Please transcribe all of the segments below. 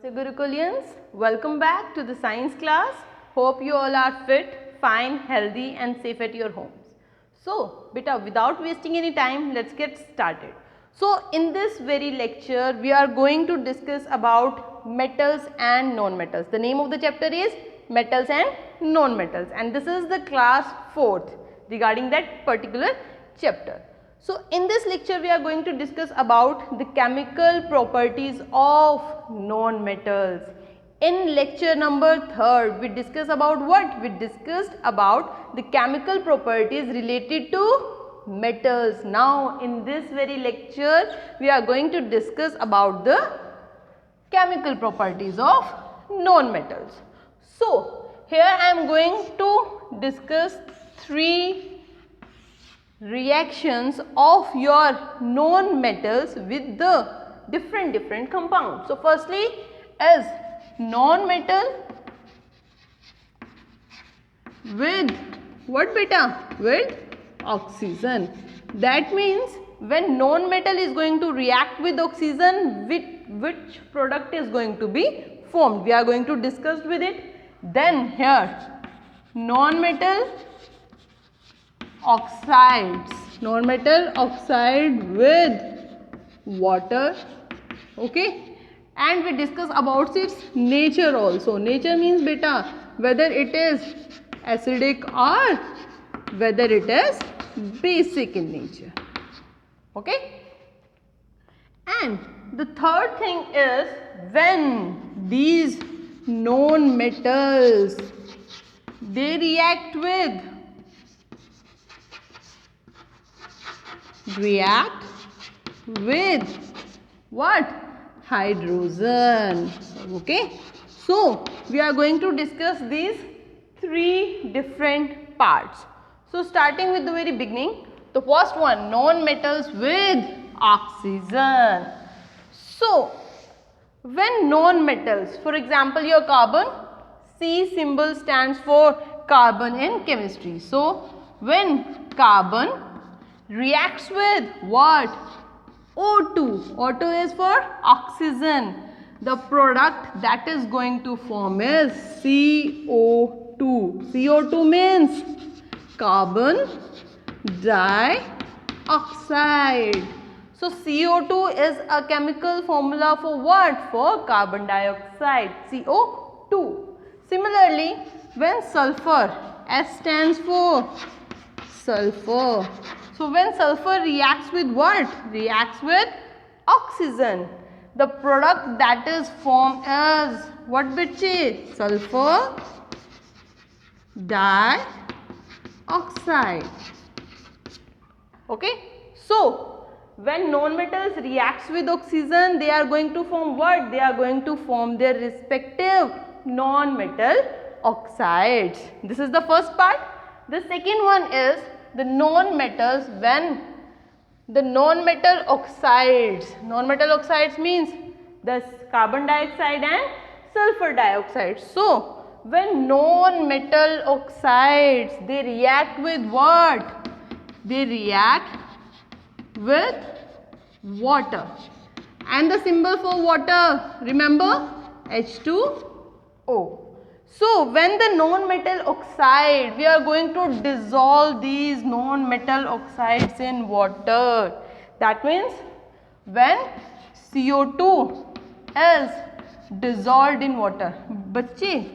Namaste Gurukulians, welcome back to the science class. Hope you all are fit, fine, healthy and safe at your homes. So, beta, without wasting any time, let's get started. So, in this very lecture, we are going to discuss about metals and non-metals. The name of the chapter is metals and non-metals, and this is the class 4th regarding that particular chapter. So, in this lecture we are going to discuss about the chemical properties of non-metals. In lecture number 3rd we discussed about what? We discussed about the chemical properties related to metals. Now, in this very lecture we are going to discuss about the chemical properties of non-metals. So, here I am going to discuss 3 reactions of your non-metals with the different compounds. So, firstly is non-metal with what beta? With oxygen. That means when non-metal is going to react with oxygen, which product is going to be formed? We are going to discuss with it. Then here non-metal oxides, non-metal oxide with water, okay, and we discuss about its nature also. Nature means beta whether it is acidic or whether it is basic in nature, okay. And the third thing is when these non-metals they react with what? Hydrogen, okay. So, we are going to discuss these 3 different parts. So, starting with the very beginning, the first one, non-metals with oxygen. So, when non-metals, for example your carbon, C symbol stands for carbon in chemistry. So, when carbon reacts with what? O2. O2 is for oxygen. The product that is going to form is CO2. CO2 means carbon dioxide. So, CO2 is a chemical formula for what? For carbon dioxide, CO2. Similarly, when sulfur, S stands for sulfur. So, when sulfur reacts with what? Reacts with oxygen. The product that is formed is what bitche? Sulfur dioxide. Okay. So, when non-metals reacts with oxygen, they are going to form what? They are going to form their respective non-metal oxides. This is the first part. The second one is the non-metals when the non-metal oxides means the carbon dioxide and sulfur dioxide. So, when non-metal oxides they react with what? They react with water, and the symbol for water, remember, H2O. So, when the non-metal oxide, we are going to dissolve these non-metal oxides in water. That means when CO2 is dissolved in water. Bachche,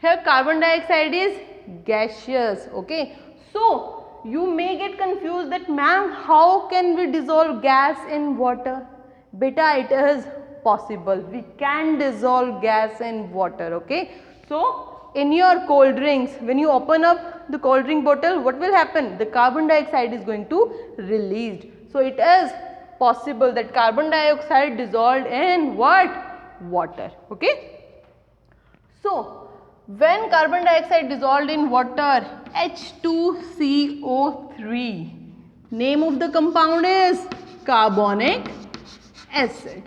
here carbon dioxide is gaseous, okay. So, you may get confused that ma'am, how can we dissolve gas in water? Beta, it is possible. We can dissolve gas in water, okay. So, in your cold drinks, when you open up the cold drink bottle, what will happen? The carbon dioxide is going to released. So, it is possible that carbon dioxide dissolved in what? Water, okay. So, when carbon dioxide dissolved in water, H2CO3, name of the compound is carbonic acid.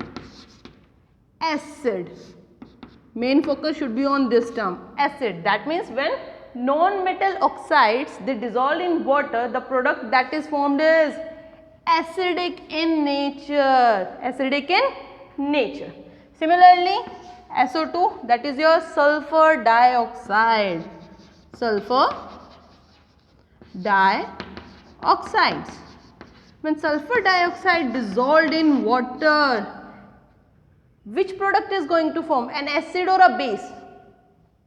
Main focus should be on this term, acid. That means when non-metal oxides they dissolve in water, the product that is formed is acidic in nature. Similarly, SO2, that is your sulfur dioxide. Sulfur dioxides. When sulfur dioxide dissolved in water, which product is going to form? An acid or a base?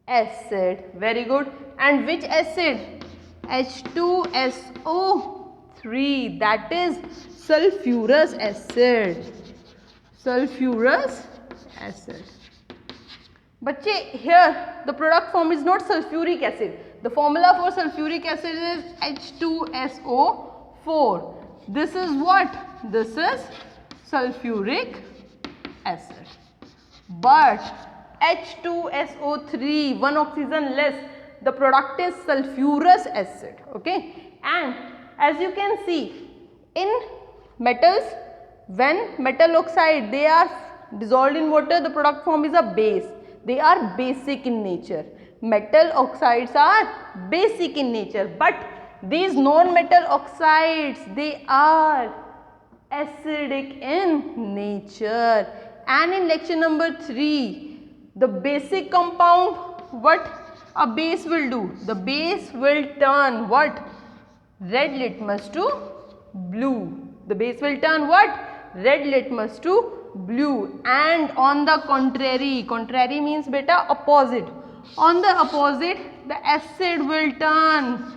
Acid. Very good. And which acid? H2SO3, that is sulfurous acid. Sulfurous acid. Bache, here the product form is not sulfuric acid. The formula for sulfuric acid is H2SO4. This is what? This is sulfuric acid. But H2SO3, one oxygen less, the product is sulfurous acid. Okay, and as you can see in metals, when metal oxide they are dissolved in water, the product form is a base. They are basic in nature. Metal oxides are basic in nature, but these non-metal oxides, they are acidic in nature. And in lecture number 3, the basic compound, what a base will do? The base will turn what? Red litmus to blue. The base will turn what? Red litmus to blue. And on the contrary, contrary means beta opposite. On the opposite, the acid will turn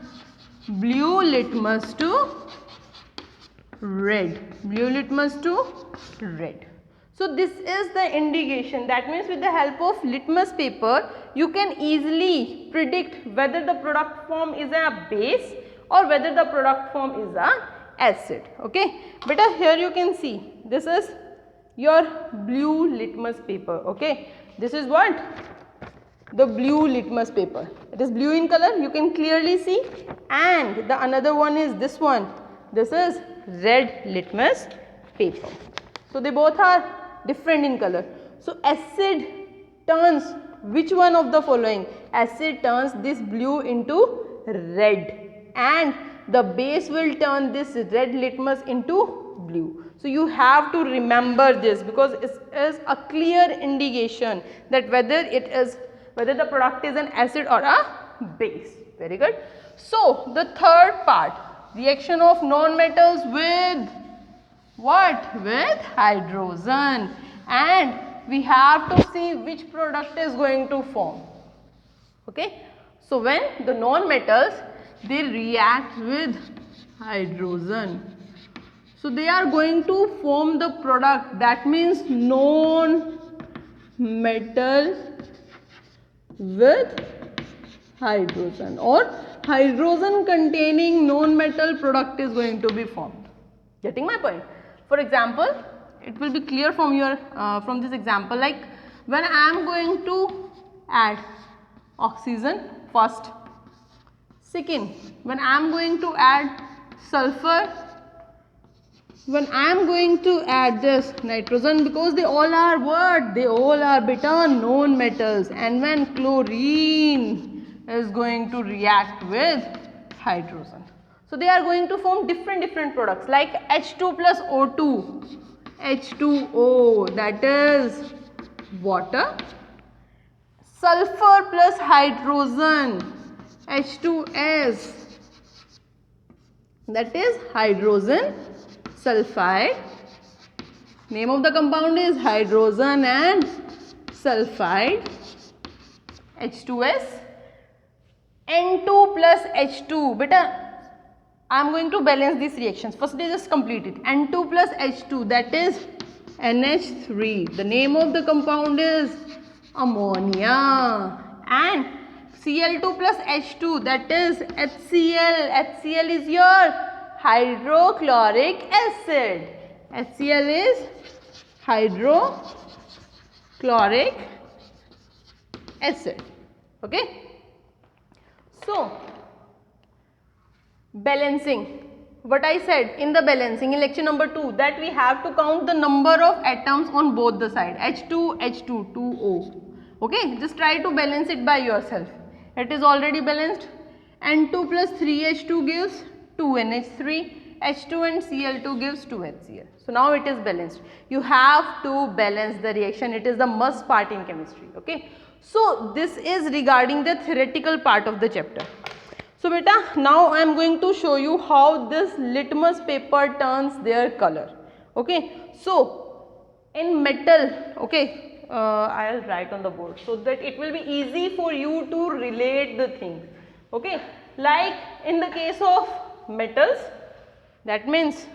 blue litmus to red. Blue litmus to red. So this is the indication. That means with the help of litmus paper, you can easily predict whether the product form is a base or whether the product form is a acid. Okay, beta, here you can see this is your blue litmus paper. Okay, this is what? The blue litmus paper. It is blue in color, you can clearly see, and the another one is this one. This is red litmus paper. So they both are different in color. So acid turns which one of the following? Acid turns this blue into red, and the base will turn this red litmus into blue. So you have to remember this, because it is a clear indication that whether the product is an acid or a base. Very good. So the third part, reaction of non-metals with what? With hydrogen, and we have to see which product is going to form. Okay, so when the non-metals they react with hydrogen, so they are going to form the product, that means non-metal with hydrogen, or hydrogen containing non-metal product is going to be formed. Getting my point? For example, it will be clear from your from this example, like when I am going to add oxygen first, second when I am going to add sulfur, when I am going to add this nitrogen, because they all are what? They all are beta known metals, and when chlorine is going to react with hydrogen, so they are going to form different products, like H2 plus O2, H2O, that is water, sulfur plus hydrogen, H2S, that is hydrogen sulfide. Name of the compound is hydrogen and sulfide, H2S, N2 plus H2. Beta, I am going to balance these reactions. First they just complete it. N2 plus H2, that is NH3. The name of the compound is ammonia. And Cl2 plus H2, that is HCl. HCl is your hydrochloric acid. HCl is hydrochloric acid. Okay. So balancing, what I said in the balancing in lecture number 2, that we have to count the number of atoms on both the side, H2, H2, 2O. Okay, just try to balance it by yourself. It is already balanced. N2 plus 3H2 gives 2NH3, H2 and Cl2 gives 2HCl. So now it is balanced. You have to balance the reaction. It is the must part in chemistry. Okay. So this is regarding the theoretical part of the chapter. So beta, now I am going to show you how this litmus paper turns their color. Okay. So in metal, okay, I will write on the board so that it will be easy for you to relate the things. Okay. Like in the case of metals, that means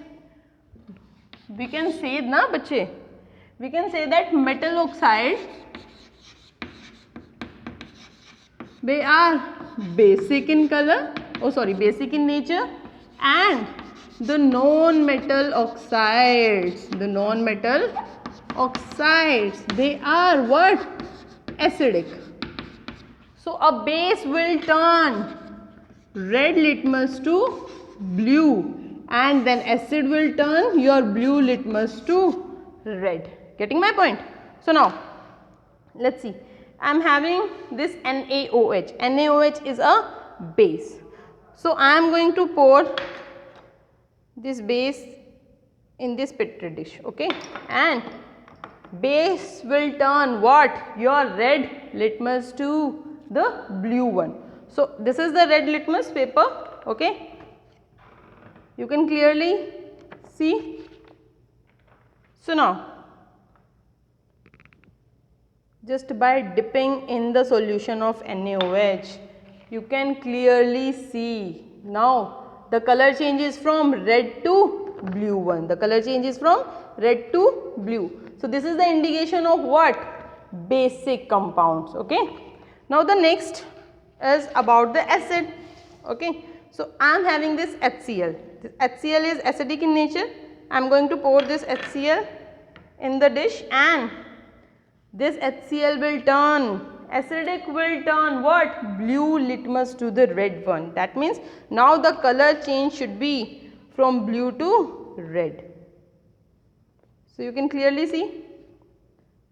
we can say na bache, we can say that metal oxide, they are basic in color, basic in nature, and the non-metal oxides, they are what? Acidic. So a base will turn red litmus to blue, and then acid will turn your blue litmus to red. Getting my point? So now let's see. I am having this NaOH. NaOH is a base. So I am going to pour this base in this petri dish. Okay, and base will turn what? Your red litmus to the blue one. So this is the red litmus paper. Okay, you can clearly see. So now just by dipping in the solution of NaOH, you can clearly see now the color changes from red to blue one. The color changes from red to blue. So this is the indication of what? Basic compounds. Okay. Now the next is about the acid. Okay. So I am having this HCl. This HCl is acidic in nature. I am going to pour this HCl in the dish, and this HCl will turn, acidic will turn what? Blue litmus to the red one. That means now the color change should be from blue to red. So you can clearly see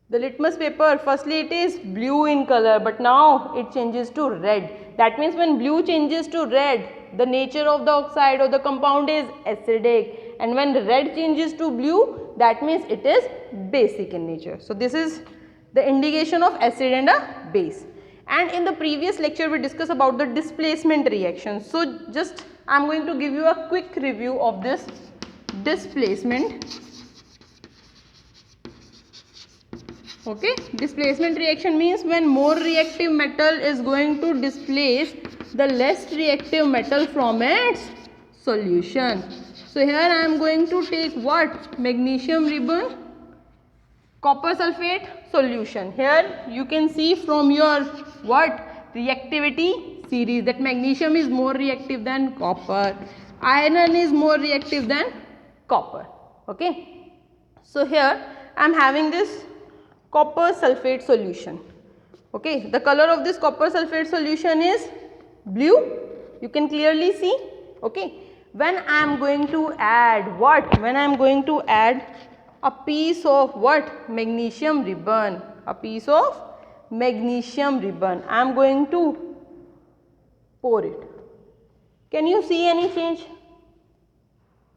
the litmus paper, firstly it is blue in color, but now it changes to red. That means when blue changes to red, the nature of the oxide or the compound is acidic, and when red changes to blue, that means it is basic in nature. So this is the indication of acid and a base. And in the previous lecture we discussed about the displacement reaction. So just I am going to give you a quick review of this displacement. Okay, displacement reaction means when more reactive metal is going to displace the less reactive metal from its solution. So here I am going to take what? Magnesium ribbon, copper sulfate solution. Here you can see from your what? Reactivity series that magnesium is more reactive than copper, iron is more reactive than copper. Okay. So here I am having this copper sulfate solution. Okay, the color of this copper sulfate solution is blue. You can clearly see. Okay, when I am going to add what? When I am going to add a piece of what? Magnesium ribbon. A piece of magnesium ribbon. I am going to pour it. Can you see any change?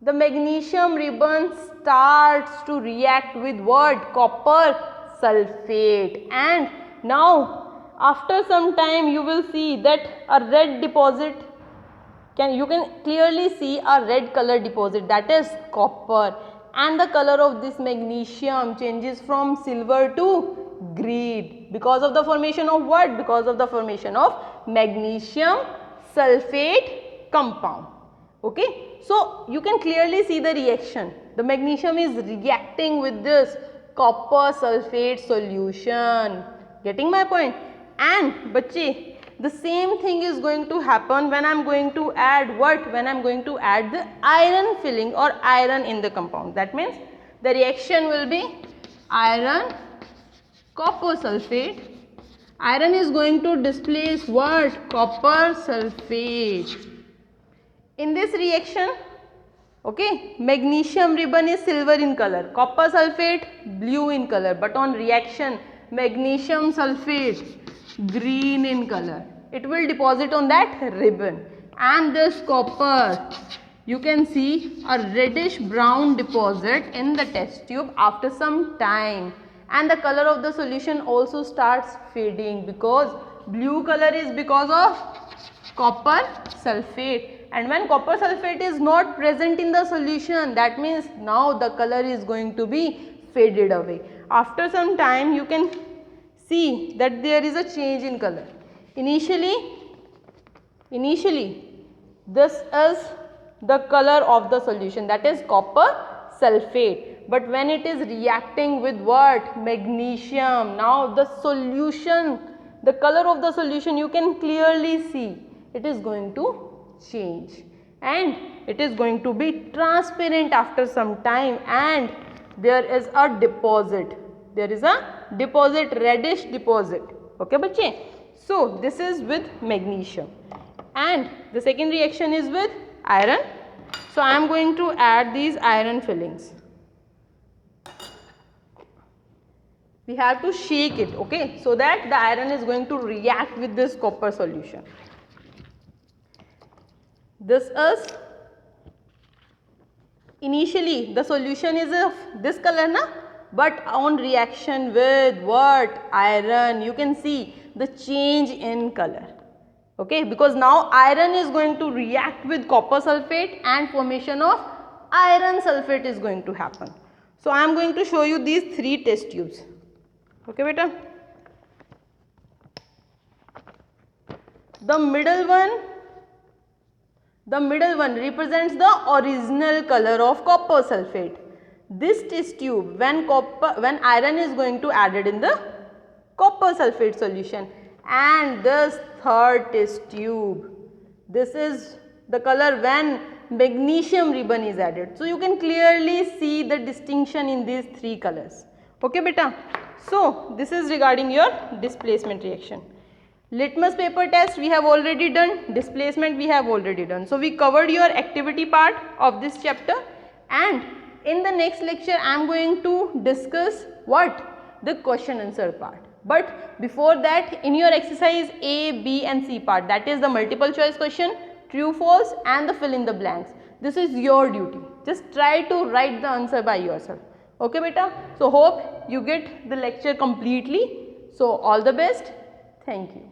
The magnesium ribbon starts to react with what? Copper sulfate, and now after some time you will see that a red deposit, you can clearly see a red color deposit, that is copper, and the color of this magnesium changes from silver to green because of the formation of what? Because of the formation of magnesium sulfate compound. Okay, so you can clearly see the reaction. The magnesium is reacting with this copper sulfate solution. Getting my point? And bache, the same thing is going to happen when I am going to add what? When I am going to add the iron filling or iron in the compound. That means the reaction will be iron, copper sulfate. Iron is going to displace what? Copper sulfate. In this reaction, okay, magnesium ribbon is silver in color, copper sulfate blue in color, but on reaction magnesium sulfate green in color. It will deposit on that ribbon, and this copper you can see a reddish brown deposit in the test tube after some time, and the color of the solution also starts fading because blue color is because of copper sulfate, and when copper sulfate is not present in the solution, that means now the color is going to be faded away. After some time you can see that there is a change in color. Initially this is the color of the solution, that is copper sulfate, but when it is reacting with what? Magnesium, now the solution, the color of the solution, you can clearly see it is going to change and it is going to be transparent after some time, and there is a deposit, reddish deposit. Okay bache, so this is with magnesium, and the second reaction is with iron. So I am going to add these iron fillings. We have to shake it, okay, so that the iron is going to react with this copper solution. This is, initially the solution is of this color na, but on reaction with what? Iron, you can see the change in color. Okay, because now iron is going to react with copper sulfate and formation of iron sulfate is going to happen. So I am going to show you these three test tubes. Okay beta, the middle one represents the original color of copper sulfate. This test tube, when iron is going to added in the copper sulfate solution, and this third test tube, this is the color when magnesium ribbon is added. So you can clearly see the distinction in these three colors. Okay beta, so this is regarding your displacement reaction. Litmus paper test we have already done, displacement we have already done. So we covered your activity part of this chapter, and in the next lecture I am going to discuss what? The question answer part. But before that, in your exercise A, B and C part, that is the multiple choice question, true, false and the fill in the blanks. This is your duty. Just try to write the answer by yourself. Okay beta? So hope you get the lecture completely. So all the best. Thank you.